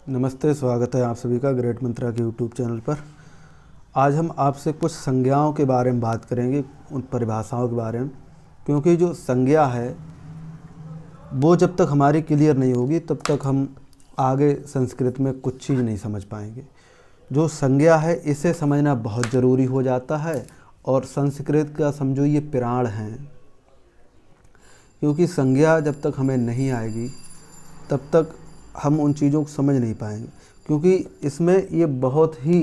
नमस्ते, स्वागत है आप सभी का ग्रेट मंत्रा के यूट्यूब चैनल पर। आज हम आपसे कुछ संज्ञाओं के बारे में बात करेंगे, उन परिभाषाओं के बारे में, क्योंकि जो संज्ञा है वो जब तक हमारी क्लियर नहीं होगी तब तक हम आगे संस्कृत में कुछ चीज़ नहीं समझ पाएंगे। जो संज्ञा है इसे समझना बहुत ज़रूरी हो जाता है और संस्कृत का समझो ये प्राण हैं, क्योंकि संज्ञा जब तक हमें नहीं आएगी तब तक हम उन चीज़ों को समझ नहीं पाएंगे, क्योंकि इसमें ये बहुत ही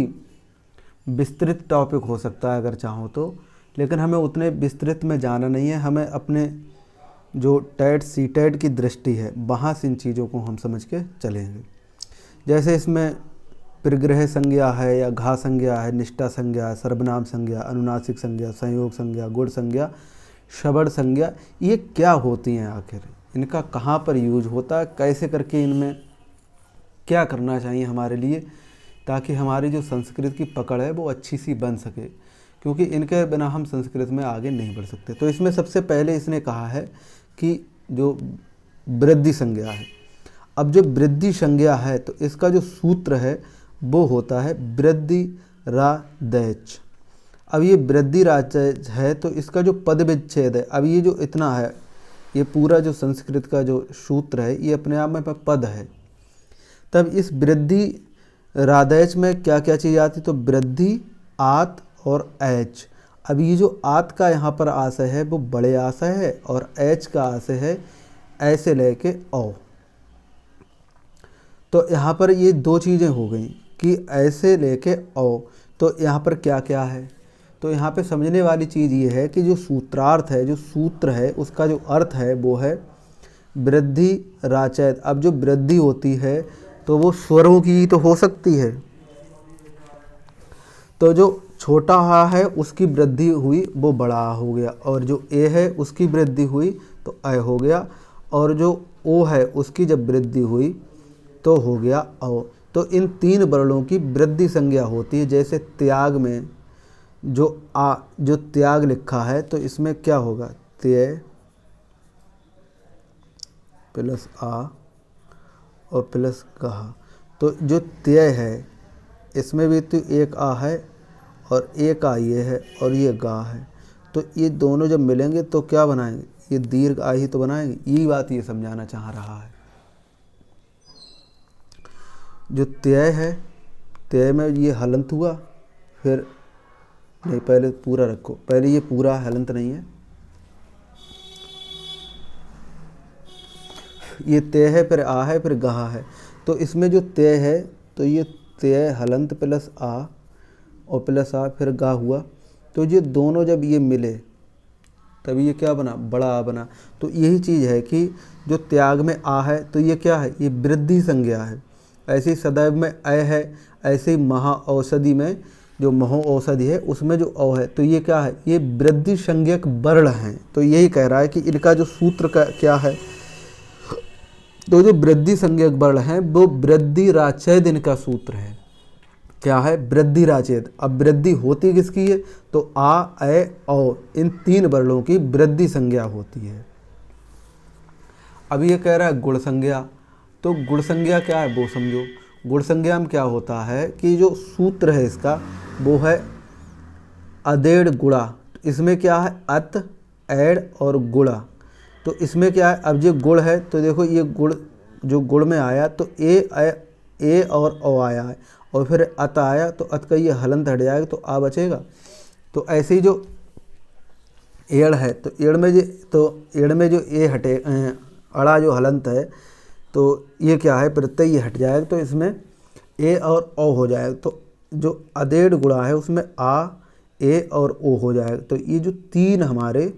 विस्तृत टॉपिक हो सकता है अगर चाहो तो, लेकिन हमें उतने विस्तृत में जाना नहीं है। हमें अपने जो टेट सी टेट की दृष्टि है वहाँ से इन चीज़ों को हम समझ के चलेंगे। जैसे इसमें परिग्रह संज्ञा है या घा संज्ञा है, निष्ठा संज्ञा है, सर्वनाम संज्ञा, अनुनासिक संज्ञा, संयोग संज्ञा, गुण संज्ञा, शब्द संज्ञा, ये क्या होती हैं, आखिर इनका कहाँ पर यूज होता है, कैसे करके इनमें क्या करना चाहिए हमारे लिए, ताकि हमारी जो संस्कृत की पकड़ है वो अच्छी सी बन सके, क्योंकि इनके बिना हम संस्कृत में आगे नहीं बढ़ सकते। तो इसमें सबसे पहले इसने कहा है कि जो वृद्धि संज्ञा है। अब जो वृद्धि संज्ञा है तो इसका जो सूत्र है वो होता है वृद्धि रादैच। अब ये वृद्धि रादैच है तो इसका जो पद विच्छेद है, अब ये जो इतना है, ये पूरा जो संस्कृत का जो सूत्र है ये अपने आप में पद है। तब इस वृद्धि रादैच में क्या क्या चीज़ आती, तो वृद्धि, आत और ऐच। अब ये जो आत का यहाँ पर आशय है वो बड़े आशय है और ऐच का आशय है ऐसे लेके औ। तो यहाँ पर ये दो चीज़ें हो गई कि ऐसे लेके औ। तो यहाँ पर क्या क्या है, तो यहाँ पे समझने वाली चीज़ ये है कि जो सूत्रार्थ है, जो सूत्र है, उसका जो अर्थ है वो है वृद्धि राचैत। अब जो वृद्धि होती है तो वो स्वरों की तो हो सकती है, तो जो छोटा आ है उसकी वृद्धि हुई वो बड़ा आ हो गया, और जो ए है उसकी वृद्धि हुई तो अ हो गया, और जो ओ है उसकी जब वृद्धि हुई तो हो गया औ। तो इन तीन वर्णों की वृद्धि संज्ञा होती है। जैसे त्याग में जो त्याग लिखा है तो इसमें क्या होगा, त्य प्लस आ और प्लस कहा। तो जो त्य है इसमें भी तो एक आ है और एक आ ये है और ये गा है, तो ये दोनों जब मिलेंगे तो क्या बनाएंगे, ये दीर्घ आ ही तो बनाएंगे। यही बात ये समझाना चाह रहा है। जो त्य है, त्य में ये हलंत हुआ, फिर नहीं, पहले पूरा रखो, पहले ये पूरा हलंत नहीं है, ये तय है, फिर आ है, फिर गहा है। तो इसमें जो तय है तो ये तय हलंत प्लस आ और प्लस आ फिर गा हुआ, तो ये दोनों जब ये मिले तभी ये क्या बना, बड़ा आ बना। तो यही चीज़ है कि जो त्याग में आ है तो ये क्या है, ये वृद्धि संज्ञा है। ऐसे ही सदैव में अ है, ऐसे ही महा औषधि में जो महो औषधि है उसमें जो औ है तो ये क्या है, ये वृद्धि संज्ञक वर्ण हैं। तो यही कह रहा है कि इनका जो सूत्र का क्या है, तो जो वृद्धि संज्ञक वर्ण है वो वृद्धि राचैद इनका सूत्र है। क्या है, वृद्धि राचैद। अब वृद्धि होती किसकी है, तो आ, ऐ, औ, इन तीन वर्णों की वृद्धि संज्ञा होती है। अब ये कह रहा है गुण संज्ञा, तो गुण संज्ञा क्या है वो समझो। गुण संज्ञा में क्या होता है कि जो सूत्र है इसका वो है अदेड़ गुणा। इसमें क्या है, अत, एड़ और गुणा। तो इसमें क्या है, अब जो गुण है तो देखो ये गुण जो गुण में आया तो ए और ओ आया है, और फिर अत आया तो अत का ये हलंत हट जाएगा तो आ बचेगा। तो ऐसे ही जो एड़ है तो एड़ में जो ए हटे, अड़ा जो हलंत है तो ये क्या है, प्रत्यय ये हट जाएगा तो इसमें ए और ओ हो जाएगा। तो जो अदेड़ गुणा है उसमें आ, ए और ओ हो जाएगा। तो ये जो तीन हमारे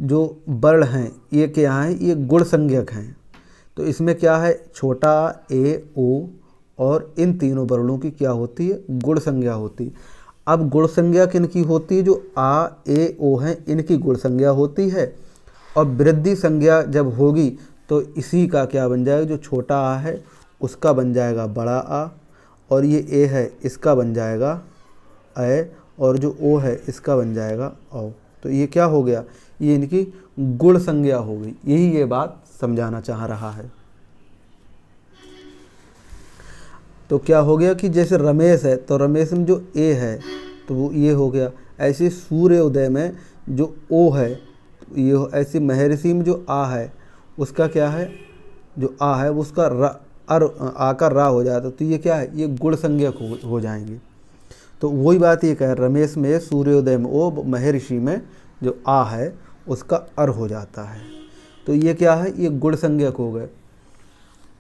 जो वर्ण हैं ये क्या हैं, ये गुण संज्ञक हैं। तो इसमें क्या है, छोटा ए, ओ, और इन तीनों वर्णों की क्या होती है, गुण संज्ञा होती है। अब गुण संज्ञा किनकी होती है, जो आ, ए, ओ हैं इनकी गुण संज्ञा होती है। और वृद्धि संज्ञा जब होगी तो इसी का क्या बन जाएगा, जो छोटा आ है उसका बन जाएगा बड़ा आ, और ये ए है इसका बन जाएगा अ, और जो ओ है इसका बन जाएगा औ। तो ये क्या हो गया, ये इनकी गुण संज्ञा हो गई। यही ये बात समझाना चाह रहा है। तो क्या हो गया कि जैसे रमेश है तो रमेश में जो ए है तो वो ये हो गया। ऐसे सूर्योदय में जो ओ है ये, ऐसे महर्षि में जो आ है उसका क्या है, जो आ है उसका आकर रा हो जाता, तो ये क्या है, ये गुण संज्ञक हो जाएंगे। तो वही बात ये कह रमेश में सूर्योदय में ओ, महर्षि में जो आ है उसका अर हो जाता है। तो ये क्या है, ये गुण संज्ञक हो गए।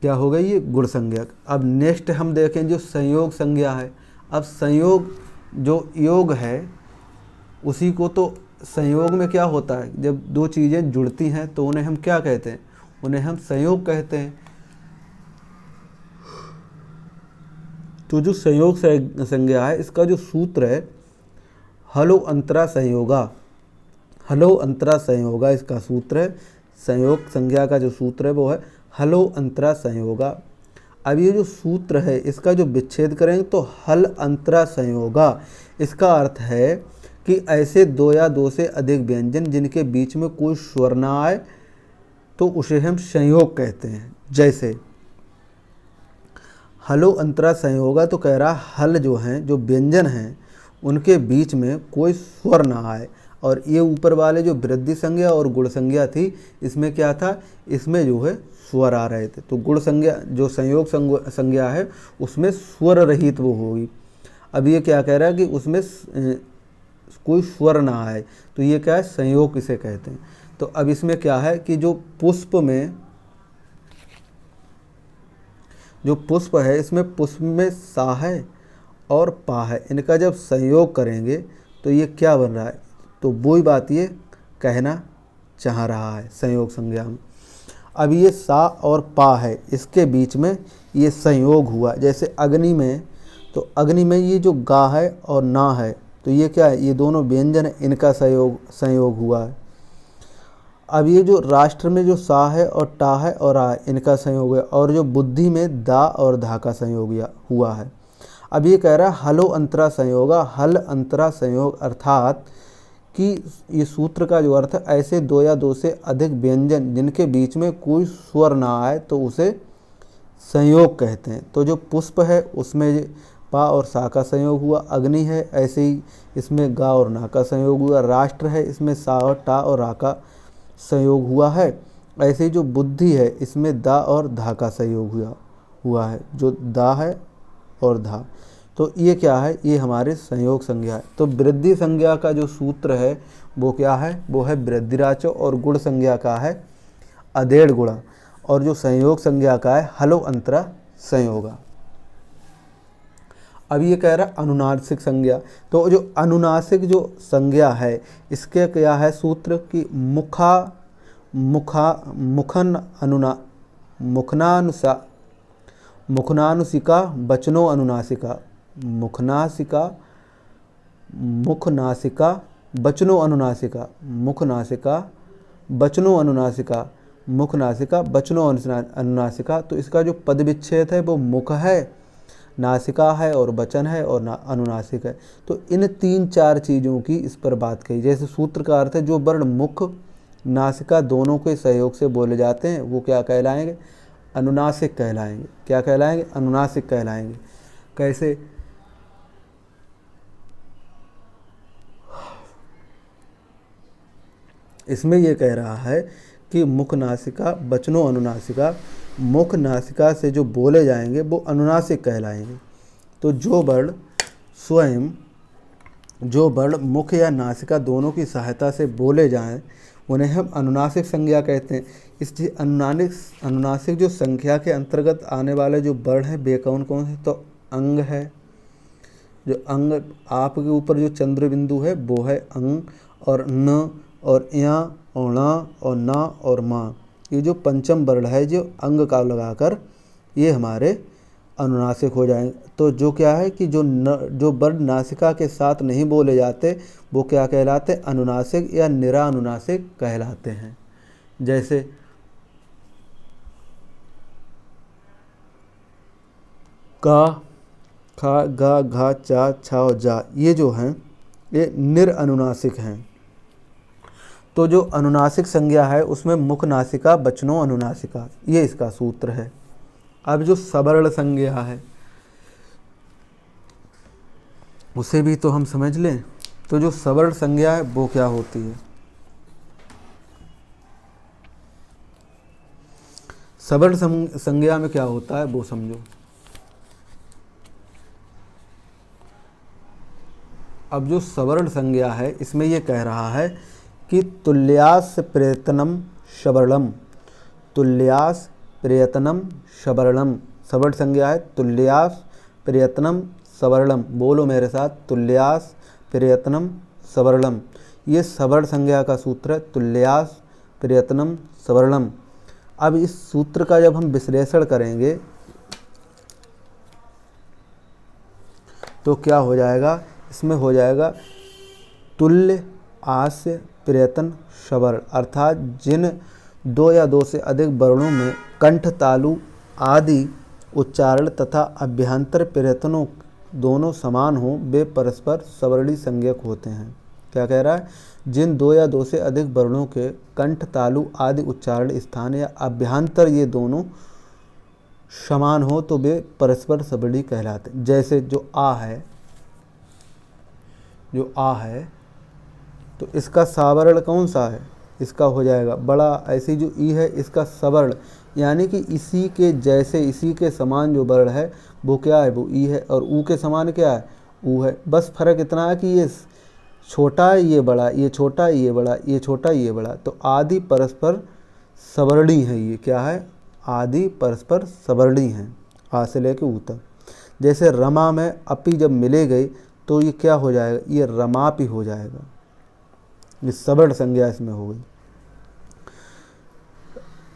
क्या हो गई, ये गुण संज्ञक। अब नेक्स्ट हम देखें जो संयोग संज्ञा है। अब संयोग जो योग है उसी को, तो संयोग में क्या होता है, जब दो चीज़ें जुड़ती हैं तो उन्हें हम क्या कहते हैं, उन्हें हम संयोग कहते हैं। तो जो संयोग संज्ञा है इसका जो सूत्र है हलो अंतरा संयोगा, हलो अंतरा संयोगा इसका सूत्र है। संयोग संज्ञा का जो सूत्र है वो है हलो अंतरा संयोगा। अब ये जो सूत्र है इसका जो विच्छेद करेंगे तो हल अंतरा संयोगा, इसका अर्थ है कि ऐसे दो या दो से अधिक व्यंजन जिनके बीच में कोई स्वर ना आए तो उसे हम संयोग कहते हैं। जैसे हलो अंतरा संयोगा, तो कह रहा हल जो हैं, जो व्यंजन हैं उनके बीच में कोई स्वर ना आए। और ये ऊपर वाले जो वृद्धि संज्ञा और गुण संज्ञा थी इसमें क्या था, इसमें जो है स्वर आ रहे थे। तो गुण संज्ञा जो संयोग संज्ञा है उसमें स्वर रहित वो होगी। अब ये क्या कह रहा है कि उसमें कोई स्वर ना आए, तो ये क्या है, संयोग इसे कहते हैं। तो अब इसमें क्या है कि जो पुष्प में, जो पुष्प है इसमें पुष्प में सा है और पा है, इनका जब संयोग करेंगे तो ये क्या बन रहा है, तो वही बात ये कहना चाह रहा है संयोग संज्ञा में। अब ये सा और पा है इसके बीच में ये संयोग हुआ। जैसे अग्नि में, तो अग्नि में ये जो गा है और ना है तो ये क्या है, ये दोनों व्यंजन है, इनका संयोग हुआ है। अब ये जो राष्ट्र में जो सा है और टा है और आ, इनका संयोग है। और जो बुद्धि में दा और धा का संयोग हुआ है। अब ये कह रहा है हलो अंतरा संयोगा, हल अंतरा संयोग, अर्थात कि ये सूत्र का जो अर्थ है ऐसे दो या दो से अधिक व्यंजन जिनके बीच में कोई स्वर ना आए तो उसे संयोग कहते हैं। तो जो पुष्प है उसमें पा और सा का संयोग हुआ, अग्नि है ऐसे ही इसमें गा और ना का संयोग हुआ, राष्ट्र है इसमें सा और टा और रा का संयोग हुआ है, ऐसे ही जो बुद्धि है इसमें दा और धा का संयोग हुआ है, जो दा है और धा। तो ये क्या है, ये हमारे संयोग संज्ञा है। तो वृद्धि संज्ञा का जो सूत्र है वो क्या है, वो है वृद्धिराचो, और गुण संज्ञा का है अधेड़ गुणा, और जो संयोग संज्ञा का है हलो अंतरा संयोगा। अब ये कह रहा है अनुनासिक संज्ञा। तो जो अनुनासिक जो संज्ञा है इसके क्या है सूत्र कि मुखनानुसिका बचनो अनुनासिका, मुखनासिका बचनो अनुनासिका, मुखनासिका बचनो अनुनासिका, मुखनासिका बचनो अनुनासिका। तो इसका जो पद विच्छेद है वो मुख है, नासिका है और वचन है और अनुनासिक है। तो इन तीन चार चीज़ों की इस पर बात कही। जैसे सूत्र का अर्थ है जो वर्ण मुख नासिका दोनों के सहयोग से बोले जाते हैं वो क्या कहलाएंगे, अनुनासिक कहलाएंगे। क्या कहलाएंगे, अनुनासिक कहलाएंगे। कैसे, इसमें ये कह रहा है कि मुख नासिका बचनो अनुनासिका, मुख नासिका से जो बोले जाएंगे वो अनुनासिक कहलाएंगे। तो जो वर्ण स्वयं, जो वर्ण मुख या नासिका दोनों की सहायता से बोले जाएं उन्हें हम अनुनासिक संज्ञा कहते हैं। इसलिए अनुनासिक जो संख्या के अंतर्गत आने वाले जो वर्ण हैं वे कौन कौन है, तो अंग है, जो अंग आपके ऊपर जो चंद्र बिंदु है वो है अंग, और न और या और ना और ना और माँ, ये जो पंचम वर्ण है जो अंग का लगाकर ये हमारे अनुनासिक हो जाएंगे। तो जो क्या है कि जो वर्ण नासिका के साथ नहीं बोले जाते वो क्या कहलाते, अनुनासिक या निरानुनासिक कहलाते हैं। जैसे का, खा, गा, घा, चा, छा और जा, ये जो हैं ये निरअनुनासिक हैं। तो जो अनुनासिक संज्ञा है उसमें मुख नासिका बचनो अनुनासिका, ये इसका सूत्र है। अब जो सवर्ण संज्ञा है, उसे भी तो हम समझ लें। तो जो सवर्ण संज्ञा है वो क्या होती है? सवर्ण संज्ञा में क्या होता है वो समझो। अब जो सवर्ण संज्ञा है इसमें ये कह रहा है कि तुल्यास प्रयत्नम शवर्णम, तुल्यास प्रयत्नम शवर्णम। सवर्ण संज्ञा है तुल्यास प्रयत्नम सवर्णम। बोलो मेरे साथ, तुल्यास प्रयत्नम सवर्णम। ये सवर्ण संज्ञा का सूत्र है, तुल्यास प्रयत्नम सवर्णम। अब इस सूत्र का जब हम विश्लेषण करेंगे तो क्या हो जाएगा? इसमें हो जाएगा तुल्य आस्य प्रयत्न शवर्ण, अर्थात जिन दो या दो से अधिक वर्णों में कंठ तालु आदि उच्चारण तथा अभ्यंतर प्रयत्नों दोनों समान हों वे परस्पर सवर्णी संज्ञक होते हैं। क्या कह रहा है? जिन दो या दो से अधिक वर्णों के कंठ तालु आदि उच्चारण स्थान या अभ्यंतर ये दोनों समान हो तो वे परस्पर सवर्णी कहलाते हैं। जैसे जो आ है, जो आ है तो इसका सावर्ण कौन सा है? इसका हो जाएगा बड़ा। ऐसे जो ई है इसका सवर्ण, यानी कि इसी के जैसे, इसी के समान जो वर्ण है वो क्या है? वो ई है। और ऊ के समान क्या है? ऊ है। बस फर्क इतना है कि ये छोटा है, ये बड़ा, ये छोटा है, ये बड़ा, ये छोटा है, ये बड़ा। तो आदि परस्पर सवर्णी है। ये क्या है? आदि परस्पर सवर्णी है, आ से लेके ऊ तक। जैसे रमा में अपी जब मिले गई तो ये क्या हो जाएगा? ये रमापि हो जाएगा। ये सवर्ण संज्ञा इसमें हो गई।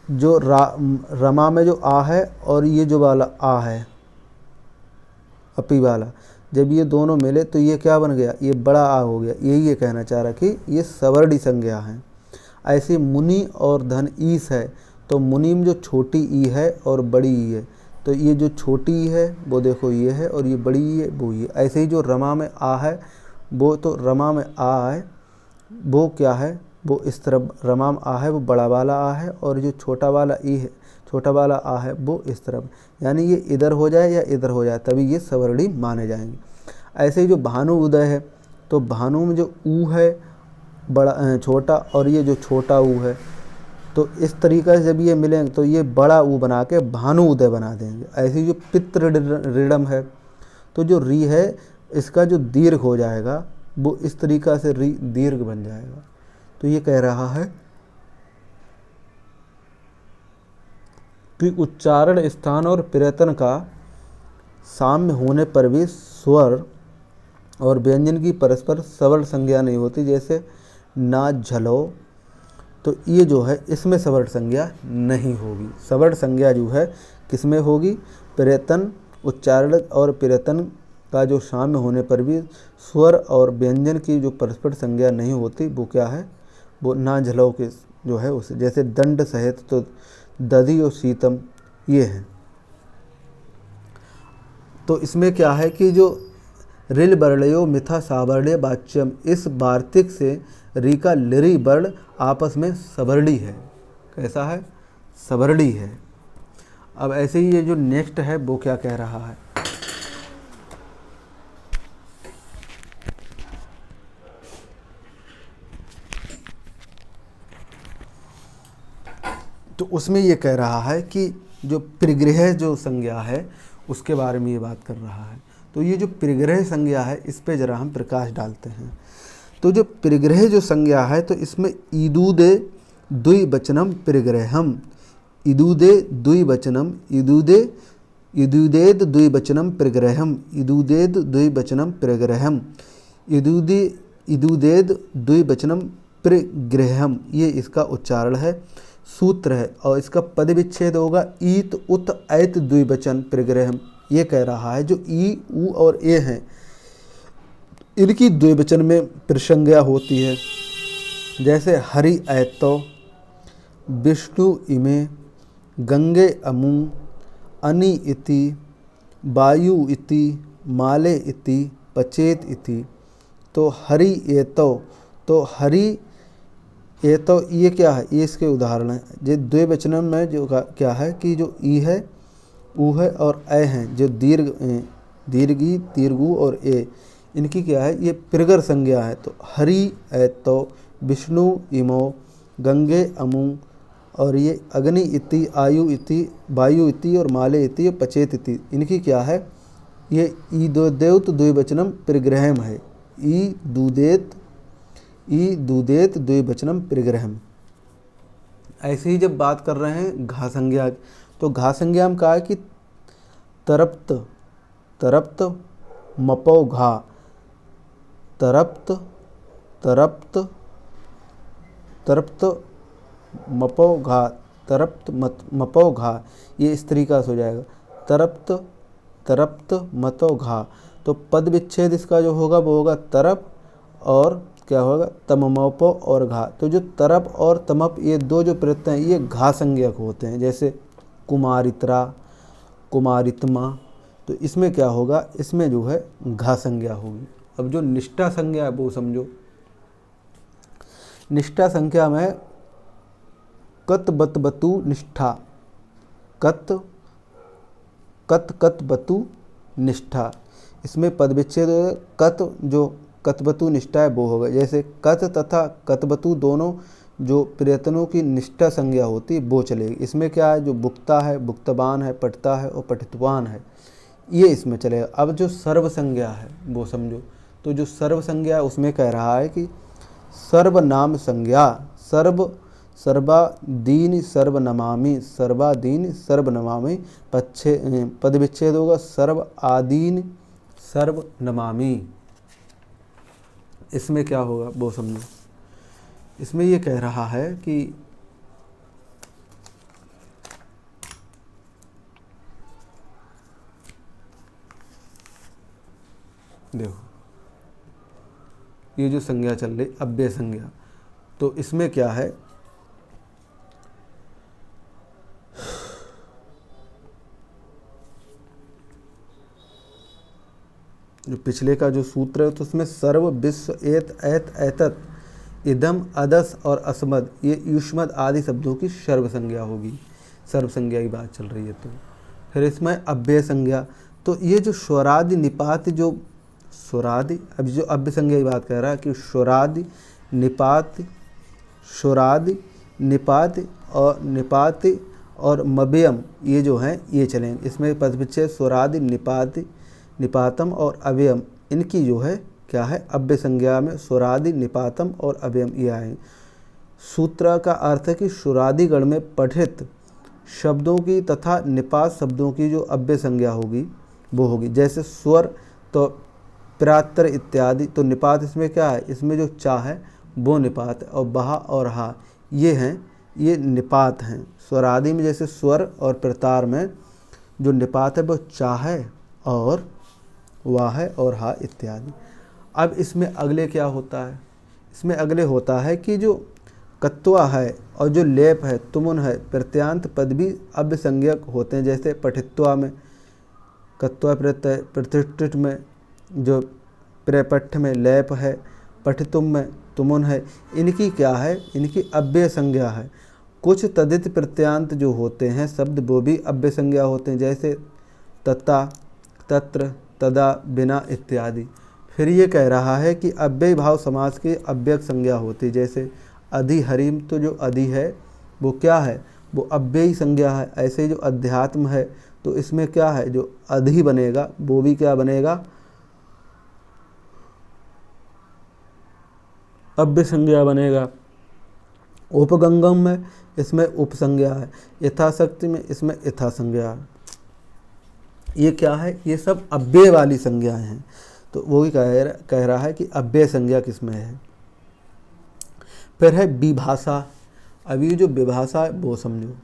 जो रमा में जो आ है और ये जो वाला आ है अपी वाला, जब ये दोनों मिले तो ये क्या बन गया? ये बड़ा आ हो गया। यही ये कहना चाह रहा कि ये सवर्णी संज्ञा है। ऐसे मुनि और धन ईस है तो मुनि में जो छोटी ई है और बड़ी ई है, तो ये जो छोटी ई है वो देखो ये है और ये बड़ी ई है वो ये। ऐसे ही जो रमा में आ है वो, तो रमा में आ है वो क्या है? वो इस तरफ रमा में आ है वो बड़ा वाला आ है, और जो छोटा वाला ई है, छोटा वाला आ है वो इस तरफ, यानी ये इधर हो जाए या इधर हो जाए तभी ये सवर्णी माने जाएंगे। ऐसे ही जो भानु उदय है तो भानु में जो ऊ है बड़ा छोटा और ये जो छोटा ऊ है, तो इस तरीक़े से जब ये मिलेंगे तो ये बड़ा ऊ बना के भानु उदय बना देंगे। ऐसे ही जो पितृ ऋडम है तो जो री है इसका जो दीर्घ हो जाएगा वो इस तरीक़ा से री दीर्घ बन जाएगा। तो ये कह रहा है कि उच्चारण स्थान और प्रयत्न का साम्य होने पर भी स्वर और व्यंजन की परस्पर सवर्ण संज्ञा नहीं होती। जैसे ना झलो, तो ये जो है इसमें सवर्ण संज्ञा नहीं होगी। सवर्ण संज्ञा जो है किसमें होगी? प्रयत्न, उच्चारण और प्रयत्न का जो साम्य होने पर भी स्वर और व्यंजन की जो परस्पर संज्ञा नहीं होती वो क्या है? वो ना झलो के जो है उसे। जैसे दंड सहित तो दधि और शीतम ये हैं। तो इसमें क्या है कि जो रिल वर्णयो मिथा सावर्ण्य वाच्यम, इस वार्तिक से री का लिरी वर्ण आपस में सवर्णी है। कैसा है? सवर्णी है। अब ऐसे ही ये जो नेक्स्ट है वो क्या कह रहा है? तो उसमें ये कह रहा है कि जो परिग्रह जो संज्ञा है उसके बारे में ये बात कर रहा है। तो ये जो परिग्रह संज्ञा है इस पे ज़रा हम प्रकाश डालते हैं। तो जो परिग्रह जो संज्ञा है तो इसमें ईदुदे द्विवचनम परिग्रहम, ईदुदे द्विवचनम, ईदुदेद द्विवचनम परिग्रहम, ईदुदेद द्विवचनम परिग्रहम, ईदुदेद द्विवचनम परिग्रहम, ये इसका उच्चारण है, सूत्र है। और इसका पद विच्छेद होगा ईत उत ऐत द्विवचन परिग्रहम। ये कह रहा है जो ई ऊ और ए हैं इनकी द्विवचन में प्रसंज्ञा होती है। जैसे हरि ऐतो, विष्णु इमे, गंगे अमु, अनि इति, वायु इति, माले इति, पचेत इति। तो हरि एतो, तो हरि एतो ये क्या है? ये इसके उदाहरण है। जो द्विवचन में जो क्या है कि जो ई है, ऊ है और ए हैं, जो दीर्घ, दीर्घी, दीर्घु और ए, इनकी क्या है, ये प्रगर संज्ञा है। तो हरि ऐतो, विष्णु इमो, गंगे अमु, और ये अग्नि इति, आयु इति, वायु इति और माले इति और पचेत इति, इनकी क्या है, ये ई दूदेत द्विवचनम परिग्रहम है। ई दूदेत द्विवचनम परिग्रहम। ऐसे ही जब बात कर रहे हैं घा संज्ञा, तो घा संज्ञा में कहा है कि तरप्त मपो घा, तरप्त मपो घा, तरप्त मपो घा, ये स्त्री का हो जाएगा। तरप्त मतो घा, तो पद विच्छेद इसका जो होगा वो होगा तरप, और क्या होगा, तममपो और घा। तो जो तरप और तमप, ये दो जो प्रत्यय हैं ये घा संज्ञक होते हैं। जैसे कुमारित्रा, कुमारित्मा, तो इसमें क्या होगा, इसमें जो है घा संज्ञा होगी। अब जो निष्ठा संज्ञा है वो समझो। निष्ठा संख्या में कत बत बतु निष्ठा, कत बतु निष्ठा, इसमें पद विच्छेद कत, जो कतबतु निष्ठा है वो होगा। जैसे कत तथा कतबतु दोनों जो प्रयत्नों की निष्ठा संज्ञा होती है वो चलेगी। इसमें क्या है, जो भुक्ता है, भुक्तवान है, पठता है और पठितवान है, ये इसमें चलेगा। अब जो सर्व संज्ञा है वो समझो। तो जो सर्व संज्ञा है उसमें कह रहा है कि सर्वनाम संज्ञा, सर्वादीन सर्वनमामि, सर्वादीन सर्वनमामि, पद विच्छेद होगा सर्व आदीन सर्वनमामि। इसमें क्या होगा वो समझो। इसमें ये कह रहा है कि देखो ये जो संज्ञा चल रही अव्यय संज्ञा, तो इसमें क्या है, जो पिछले का जो सूत्र है तो उसमें सर्व विश्व एत ऐत ऐतत इदम अदस और अस्मद, ये युष्मद आदि शब्दों की सर्व संज्ञा होगी। सर्व संज्ञा की बात चल रही है। तो फिर इसमें अव्यय संज्ञा, तो ये जो स्वरादि निपात, जो स्वरादि, अभी जो अव्यय संज्ञा की बात कर रहा है कि स्वरादि निपात और निपात और मव्ययम, ये जो हैं ये चलेंगे। इसमें पद विच्छेद स्वरादि निपातम और अव्ययम, इनकी जो है क्या है, अव्यय संज्ञा में स्वरादि निपातम और अव्ययम ये आए। सूत्र का अर्थ है कि स्वरादि गण में पठित शब्दों की तथा निपात शब्दों की जो अव्यय संज्ञा होगी वो होगी। जैसे स्वर तो प्रात्र इत्यादि, तो निपात इसमें क्या है, इसमें जो चा है वो निपात है, और बहा और हा ये हैं, ये निपात हैं। स्वरादि में जैसे स्वर और प्रतार में जो निपात है वो चा है और वाह है और हा इत्यादि। अब इसमें अगले क्या होता है, इसमें अगले होता है कि जो कत्वा है और जो लेप है, तुमुन है, प्रत्यांत पद भी अव्यय संज्ञक होते हैं। जैसे पठित्वा में कत्वा प्रत्यय, प्रतिष्ठित में जो प्रपठ में लेप है, पठितुम में तुमुन है, इनकी क्या है, इनकी अव्यय संज्ञा है। कुछ तदित प्रत्यांत जो होते हैं शब्द वो भी अव्यय संज्ञा होते हैं। जैसे तथा, तत्र, तदा, बिना इत्यादि। फिर ये कह रहा है कि अव्यय भाव समास की अव्यय संज्ञा होती है। जैसे अधि हरिम, तो जो अधि है वो क्या है, वो अव्यय संज्ञा है। ऐसे ही जो अध्यात्म है तो इसमें क्या है, जो अधि बनेगा वो भी क्या बनेगा, अव्यय संज्ञा बनेगा। उपगंगम में इसमें उपसंज्ञा है। यथाशक्ति में इसमें यथा संज्ञा है। ये क्या है, ये सब अव्यय वाली संज्ञाएं हैं। तो वो भी कह रहा है कि अव्यय संज्ञा किसमें है। फिर है विभाषा। अब ये जो विभाषा है वो समझो।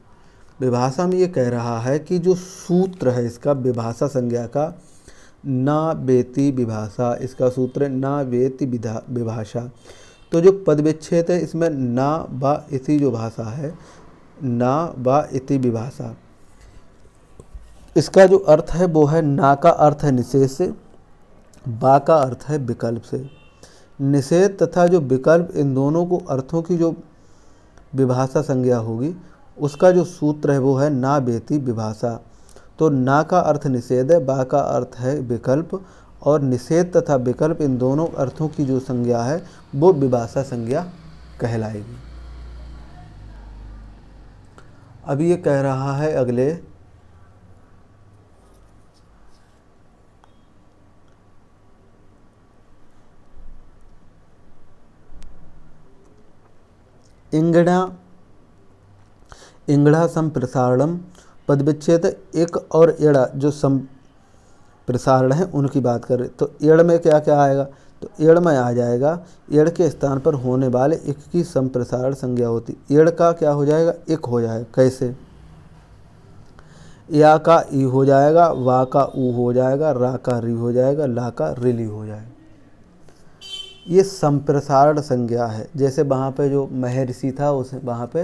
विभाषा में ये कह रहा है कि जो सूत्र है इसका विभाषा संज्ञा का, ना वेति विभाषा, इसका सूत्र है ना वेति विभाषा। तो जो पद विच्छेद है इसमें ना व इति जो भाषा है, ना व इति विभाषा, इसका जो अर्थ है वो है, ना का अर्थ है निषेध से, बा का अर्थ है विकल्प से। निषेध तथा जो विकल्प, इन दोनों को अर्थों की जो विभाषा संज्ञा होगी उसका जो सूत्र है वो है ना वेति विभाषा। तो ना का अर्थ निषेध है, बा का अर्थ है विकल्प और निषेध तथा विकल्प इन दोनों अर्थों की जो संज्ञा है वो विभाषा संज्ञा कहलाएगी। अब ये कह रहा है अगले, इंगड़ा संप्रसारणम पदविच्छेद एक और एड़ा जो संप्रसारण है उनकी बात कर रहे। तो एड़ में क्या क्या आएगा, तो एड़ में आ जाएगा एड़ के स्थान पर होने वाले एक की संप्रसारण संज्ञा होती। एड़ का क्या हो जाएगा, एक हो जाएगा। कैसे, या का ई हो जाएगा, वा का ऊ हो जाएगा, रा का री हो जाएगा, ला का रिली हो जाएगा। ये संप्रसारण संज्ञा है। जैसे वहाँ पे जो महर्षि था उस वहाँ पे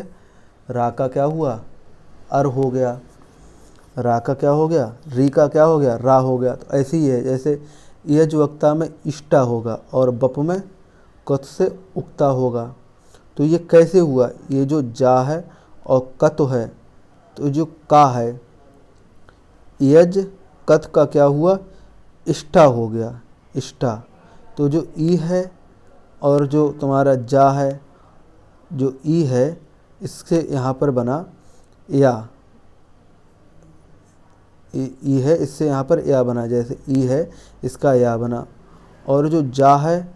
रा का क्या हुआ, अर हो गया, रा का क्या हो गया, री का क्या हो गया, रा हो गया। तो ऐसे ही है, जैसे यज वक्ता में इष्टा होगा और बप में कत से उक्ता होगा। तो ये कैसे हुआ, ये जो जा है और कत है, तो जो का है यज कत का क्या हुआ, इष्टा हो गया, इष्टा। तो जो ई है और जो तुम्हारा जा है, जो ई है इससे यहाँ पर बना या, ई है इससे यहाँ पर या बना, जैसे ई है इसका या बना, और जो जा है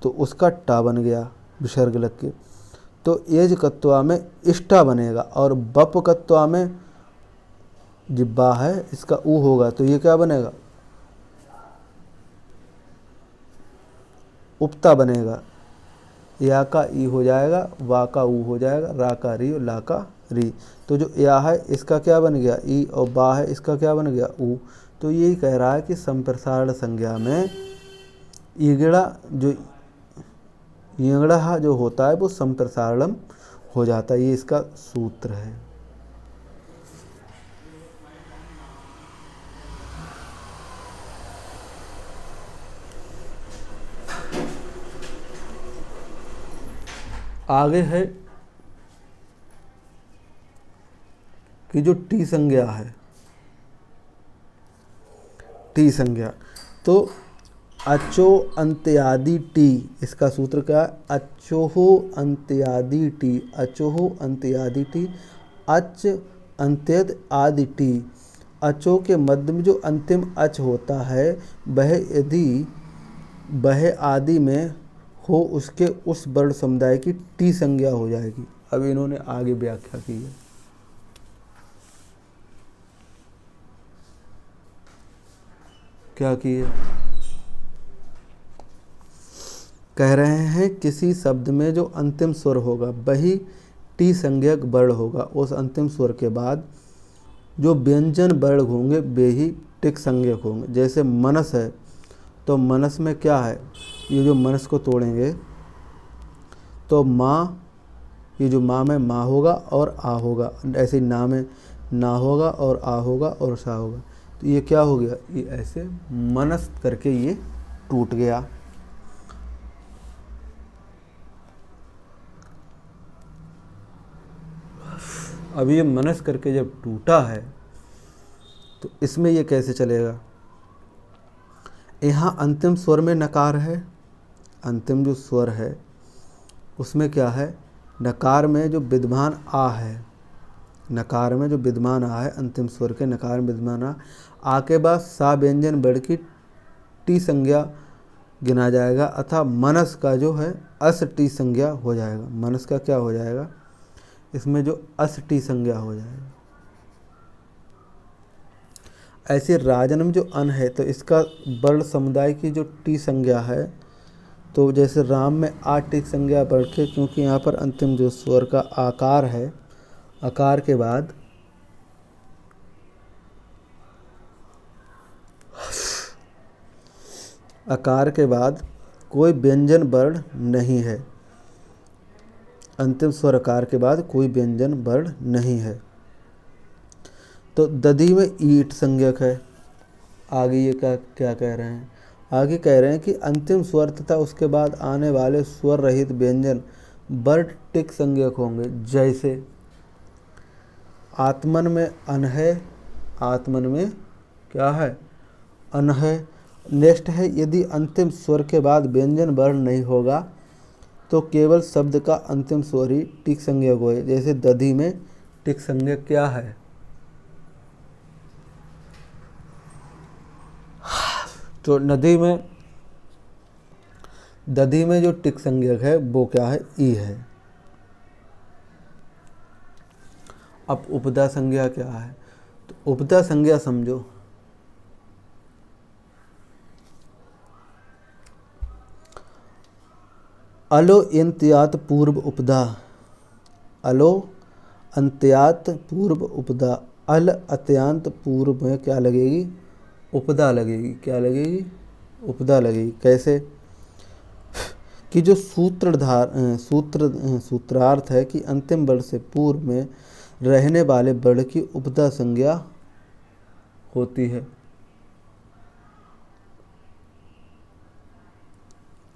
तो उसका टा बन गया विसर्ग लग के। तो एज कत्वा में इष्टा बनेगा और बप कत्वा में जिब्बा है इसका ऊ होगा, तो ये क्या बनेगा, उपता बनेगा। या का ई हो जाएगा, वा का ऊ हो जाएगा, रा का री और ला का री। तो जो या है इसका क्या बन गया ई, और बा है इसका क्या बन गया ऊ। तो यही कह रहा है कि संप्रसारण संज्ञा में ईगड़ा जो ईगड़ा जो होता है वो संप्रसारणम हो जाता है। ये इसका सूत्र है। आगे है कि जो टी संज्ञा है, टी संज्ञा, तो अचो अंत्यादि टी, इसका सूत्र क्या है, अचोहो अंत्यादि टी, अचोहो अंत्यादि टी, अच अंत्यद आदि टी। अचो के मध्य में जो अंतिम अच होता है वह यदि वह आदि में हो उसके उस वर्ण समुदाय की टी संज्ञा हो जाएगी। अब इन्होंने आगे व्याख्या की है। क्या की है, कह रहे हैं किसी शब्द में जो अंतिम स्वर होगा वही टी संज्ञक वर्ण होगा। उस अंतिम स्वर के बाद जो व्यंजन वर्ण होंगे वे ही टिक संज्ञक होंगे। जैसे मनस है तो मनस में क्या है, ये जो मनस को तोड़ेंगे तो माँ, ये जो माँ में माँ होगा और आ होगा, ऐसे ही ना में ना होगा और आ होगा और सा होगा। तो ये क्या हो गया, ये ऐसे मनस करके ये टूट गया। अब ये मनस करके जब टूटा है तो इसमें ये कैसे चलेगा, यहाँ अंतिम स्वर में नकार है, अंतिम जो स्वर है उसमें क्या है, नकार में जो विद्यमान आ है, नकार में जो विद्यमान आ है, अंतिम स्वर के नकार में विद्यमान आ के बाद सा व्यंजन बढ़ की टी संज्ञा गिना जाएगा, अतः मनस का जो है अस टी संज्ञा हो जाएगा। मनस का क्या हो जाएगा, इसमें जो अस टी संज्ञा हो जाएगा। ऐसे राजन में जो अन है तो इसका वर्ण समुदाय की जो टी संज्ञा है, तो जैसे राम में आ टी संज्ञा बढ़ के, क्योंकि यहाँ पर अंतिम जो स्वर का आकार है, आकार के बाद आकार के बाद कोई व्यंजन वर्ण नहीं है, अंतिम स्वर आकार के बाद कोई व्यंजन वर्ण नहीं है। तो दधी में ईट संज्ञक है। आगे ये क्या कह रहे हैं, आगे कह रहे हैं कि अंतिम स्वर तथा उसके बाद आने वाले स्वर रहित व्यंजन वर्ण टिक संज्ञक होंगे। जैसे आत्मन में अन है, आत्मन में क्या है अन है। नेक्स्ट है, यदि अंतिम स्वर के बाद व्यंजन वर्ण नहीं होगा तो केवल शब्द का अंतिम स्वर ही टिक संज्ञक हो। जैसे दधी में टिक संज्ञक क्या है? तो दधी में जो टिक संज्ञक है वो क्या है? ई है। अब उपदा संज्ञा क्या है? तो उपदा संज्ञा समझो, अलो अंत्यात पूर्व उपदा, अलो अंत्यात पूर्व उपदा, अल अत्यांत पूर्व में क्या लगेगी? उपदा लगेगी। क्या लगेगी? उपदा लगेगी। कैसे? कि जो सूत्रार्थ है कि अंतिम वर्ण से पूर्व में रहने वाले वर्ण की उपदा संज्ञा होती है।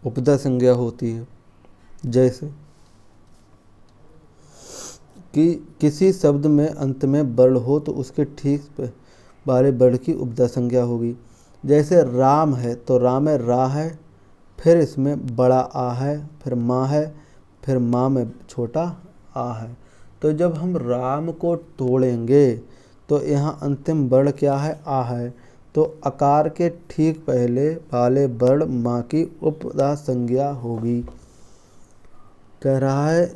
उपदा संज्ञा होती है। जैसे कि किसी शब्द में अंत में वर्ण हो तो उसके ठीक वाले वर्ण की उपदा संज्ञा होगी। जैसे राम है तो राम में रा है, फिर इसमें बड़ा आ है, फिर माँ है, फिर माँ में छोटा आ है। तो जब हम राम को तोड़ेंगे तो यहाँ अंतिम वर्ण क्या है? आ है। तो अकार के ठीक पहले वाले वर्ण माँ की उपदा संज्ञा होगी। कह रहा है